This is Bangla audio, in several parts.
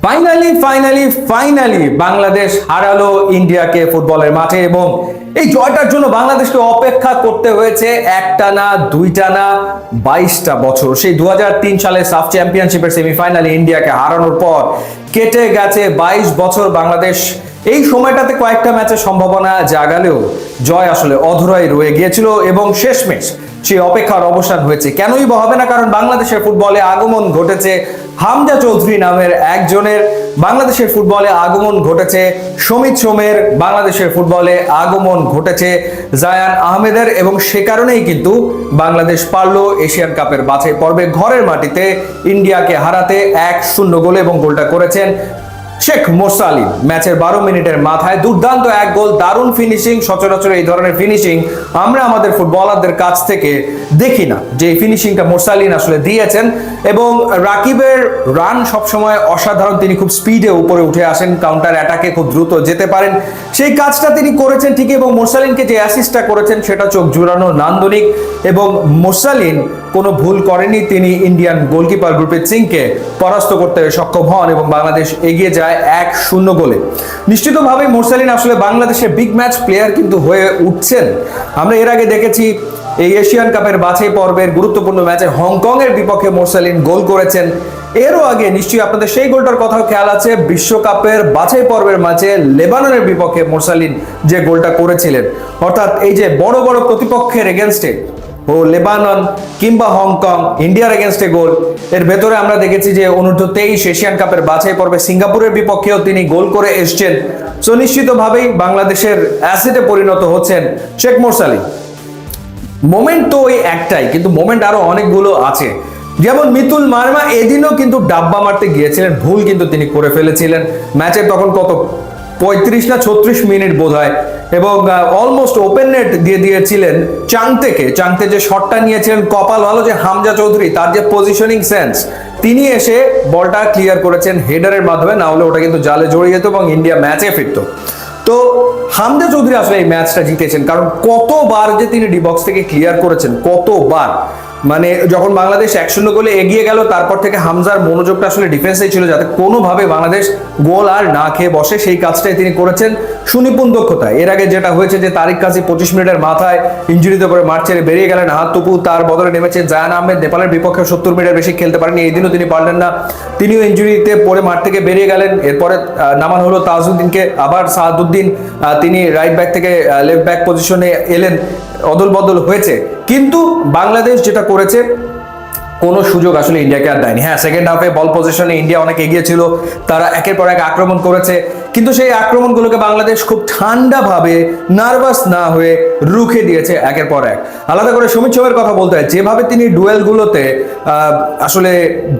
ফাইনালি বাংলাদেশ হারালো ইন্ডিয়াকে ফুটবলের মাঠে এবং এই জয়টার জন্য বাংলাদেশকে অপেক্ষা করতে হয়েছে একটা না দুইটা না 22টা বছর। সেই 2003 সালে সাফ চ্যাম্পিয়নশিপের সেমিফাইনালে ইন্ডিয়াকে হারানোর পর কেটে গেছে 22 বছর। বাংলাদেশ এই সময়টাতে কয়েকটা ম্যাচের সম্ভাবনা জাগালেও জয় আসলে অধরাই রয়ে গিয়েছিল এবং শেষমেশ সেই অপেক্ষার অবসান হয়েছে। কেনই বা হবে না, কারণ বাংলাদেশের ফুটবলে আগমন ঘটেছে হামজা চৌধুরী নামের একজনের, বাংলাদেশের ফুটবলে আগমন ঘটেছে সমিত সোমের, বাংলাদেশের ফুটবলে আগমন ঘটেছে জায়ান আহমেদের এবং সে কারণেই কিন্তু বাংলাদেশ পারল এশিয়ান কাপের বাছাই পর্বে ঘরের মাটিতে ইন্ডিয়াকে হারাতে 1-0 গোলে এবং গোলটা করেছেন শেখ মোরসালিন। ম্যাচের 12 মিনিটের মাথায় দুর্দান্ত এক গোল, দারুণ ফিনিশিং। সচরাচর এই ধরনের ফিনিশিং আমরা আমাদের ফুটবলারদের কাছ থেকে দেখি না, যে ফিনিশিংটা মোরসালিন আসলে দিয়েছেন। এবং রাকিবের রান সবসময় অসাধারণ, তিনি খুব স্পিডে উপরে উঠে আসেন, কাউন্টার অ্যাটাকে খুব দ্রুত যেতে পারেন, সেই কাজটা তিনি করেছেন ঠিকই। এবং মোরসালিনকে যে অ্যাসিস্টটা করেছেন সেটা চোখ জুড়ানো, নান্দনিক। এবং মোরসালিন কোনো ভুল করেনি, তিনি ইন্ডিয়ান গোলকিপার গুরপ্রীত সিংকে পরাস্ত করতে সক্ষম হন এবং বাংলাদেশ এগিয়ে যায় 1-0 গোলে। নিশ্চিতভাবে মোরসালিন আসলে বাংলাদেশের বিগ ম্যাচ প্লেয়ার কিন্তু হয়ে উঠছেন। আমরা এর আগে দেখেছি এই এশিয়ান কাপের বাছাই পর্বের গুরুত্বপূর্ণ ম্যাচে হংকং এর বিপক্ষে মোরসালিন গোল করেছেন। এরও আগে নিশ্চয়ই আপনাদের সেই গোলটার কথাও খেয়াল আছে, বিশ্বকাপের বাছাই পর্বের ম্যাচে লেবাননের বিপক্ষে মোরসালিন যে গোলটা করেছিলেন। অর্থাৎ এই যে বড় বড় প্রতিপক্ষের এগেনস্টে ও লেবানন কিংবা হংকং, ইন্ডিয়ার এগেনস্টে গোল, এর ভেতরে আমরা দেখেছি যে অনূর্ধ্ব-23 এশিয়ান কাপের বাছাই পর্বে সিঙ্গাপুরের বিপক্ষেও তিনি গোল করে এসছেন। সো নিশ্চিতভাবেই বাংলাদেশের অ্যাসেটে পরিণত হচ্ছেন শেখ মোরসালিন। মোমেন্ট তো ওই একটাই, কিন্তু মোমেন্ট আরো অনেকগুলো আছে। যেমন মিতুল মার্মা এদিনও কিন্তু ডাব্বা মারতে গিয়েছিলেন, ভুল কিন্তু তিনি করে ফেলেছিলেন। ম্যাচের তখন কত 35 না 36 মিনিট বোধ হয়, এবং অলমোস্ট ওপেন নেট দিয়ে দিয়েছিলেন চাংতে যে শটটা নিয়েছিলেন। কপাল ভালো যে হামজা চৌধুরী, তার যে পজিশনিং সেন্স, তিনি এসে বলটা ক্লিয়ার করেছেন হেডারের মাধ্যমে, না হলে ওটা কিন্তু জালে জড়িয়ে যেত এবং ইন্ডিয়া ম্যাচে ফিরত। তো হামজা চৌধুরী আসলে এই ম্যাচটা জিতেছেন, কারণ কতবার যে তিনি ডি বক্স থেকে ক্লিয়ার করেছেন, কতবার। মানে যখন বাংলাদেশ 1-0 গোলে এগিয়ে গেল, তারপর থেকে হামজার মনোযোগটা আসলে ডিফেন্সেই ছিল, যাতে কোনোভাবে বাংলাদেশ গোল আর না খেয়ে বসে, সেই কাজটাই তিনি করেছেন সুনিপুণ দক্ষতায়। এর আগে যেটা হয়েছে যে তারিক কাজী 25 মিনিটের মাথায় ইঞ্জুরিতে পরে মাঠ ছেড়ে বেরিয়ে গেলেন, হাত তুপু তার বদলে নেমেছেন জায়ান আহমেদ। নেপালের বিপক্ষে 70 মিনিটের বেশি খেলতে পারেননি, এই দিনও তিনি পারলেন না, তিনিও ইঞ্জুরিতে পরে মাঠ থেকে বেরিয়ে গেলেন। এরপরে নামানো হলো তাজউদ্দিনকে, আবার সাহাদউদ্দিন তিনি রাইট ব্যাক থেকে লেফট ব্যাক পজিশনে এলেন, অদল বদল হয়েছে। কিন্তু বাংলাদেশ যেটা করেছে, কোনো সুযোগ আসলে ইন্ডিয়াকে আর দেয়নি। হ্যাঁ, সেকেন্ড হাফে বল পজিশনে ইন্ডিয়া অনেক এগিয়ে ছিল, তারা একের পর এক আক্রমণ করেছে, কিন্তু সেই আক্রমণগুলোকে বাংলাদেশ খুব ঠান্ডাভাবে, নার্ভাস না হয়ে রুখে দিয়েছে একের পর এক। আলাদা করে সমিত সোমের কথা বলতে হয়, যেভাবে তিনি ডুয়েলগুলোতে আসলে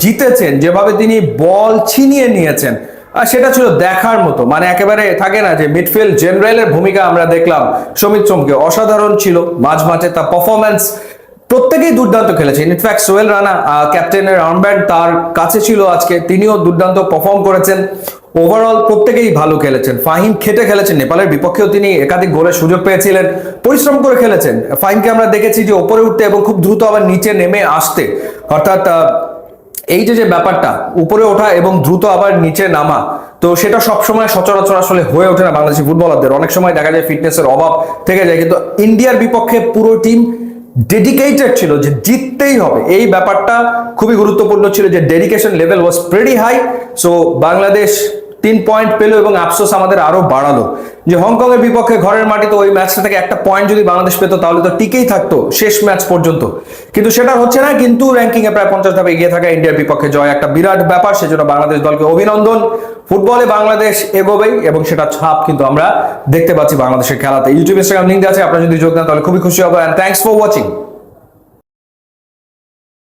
জিতেছেন, যেভাবে তিনি বল ছিনিয়ে নিয়েছেন, সেটা ছিল দেখার মতো। মানে একেবারে থাকে না যে মিডফিল্ড জেনারেলের ভূমিকা আমরা দেখলাম সমিত সোমকে, অসাধারণ ছিল মাঝ মাঠে তার পারফরম্যান্স। প্রত্যেকেই দুর্দান্ত খেলেছে। ইনফ্যাক্ট সোহেল রানা ক্যাপ্টেনের আর্মব্যান্ড তার কাছে ছিল আজকে, তিনিও দুর্দান্ত পারফর্ম করেছেন। ওভারঅল প্রত্যেকেই ভালো খেলেছেন। ফাহিম খেটে খেলেছেন, নেপালের বিপক্ষেও তিনি একাধিক গোলের সুযোগ পেয়েছিলেন, পরিশ্রম করে খেলেছেন। ফাহিমকে আমরা দেখেছি যে ওপরে উঠতে এবং খুব দ্রুত আবার নিচে নেমে আসতে, অর্থাৎ এই যে ব্যাপারটা উপরে ওঠা এবং দ্রুত আবার নিচে নামা, তো সেটা সবসময় সচরাচর আসলে হয়ে ওঠে না বাংলাদেশি ফুটবলারদের। অনেক সময় দেখা যায় ফিটনেসের অভাব থেকে যায়, কিন্তু ইন্ডিয়ার বিপক্ষে পুরো টিম ডেডিকেটেড ছিল যে জিততেই হবে। এই ব্যাপারটা খুবই গুরুত্বপূর্ণ ছিল, যে dedication level was pretty high. So Bangladesh 3 point পেল এবং আফসোস আমাদের আরো বাড়ালো যে হংকং এর বিপক্ষে ঘরের মাটিতে ওই ম্যাচটা থেকে একটা পয়েন্ট যদি বাংলাদেশ পেত, তাহলে তো টিকেই থাকতো শেষ ম্যাচ পর্যন্ত। কিন্তু সেটা হচ্ছে না। কিন্তু র্যাঙ্কিং এ প্রায় 50 ধাপে এগিয়ে থাকা ইন্ডিয়ার বিপক্ষে জয় একটা বিরাট ব্যাপার, সেজন্য বাংলাদেশ দলকে অভিনন্দন। ফুটবলে বাংলাদেশ এগোবেই এবং সেটা ছাপ কিন্তু আমরা দেখতে পাচ্ছি বাংলাদেশের খেলাতে। ইউটিউব, ইনস্টাগ্রাম লিঙ্ক আছে, আপনারা যদি যোগ দেন তাহলে খুবই খুশি হবো। And thanks for watching.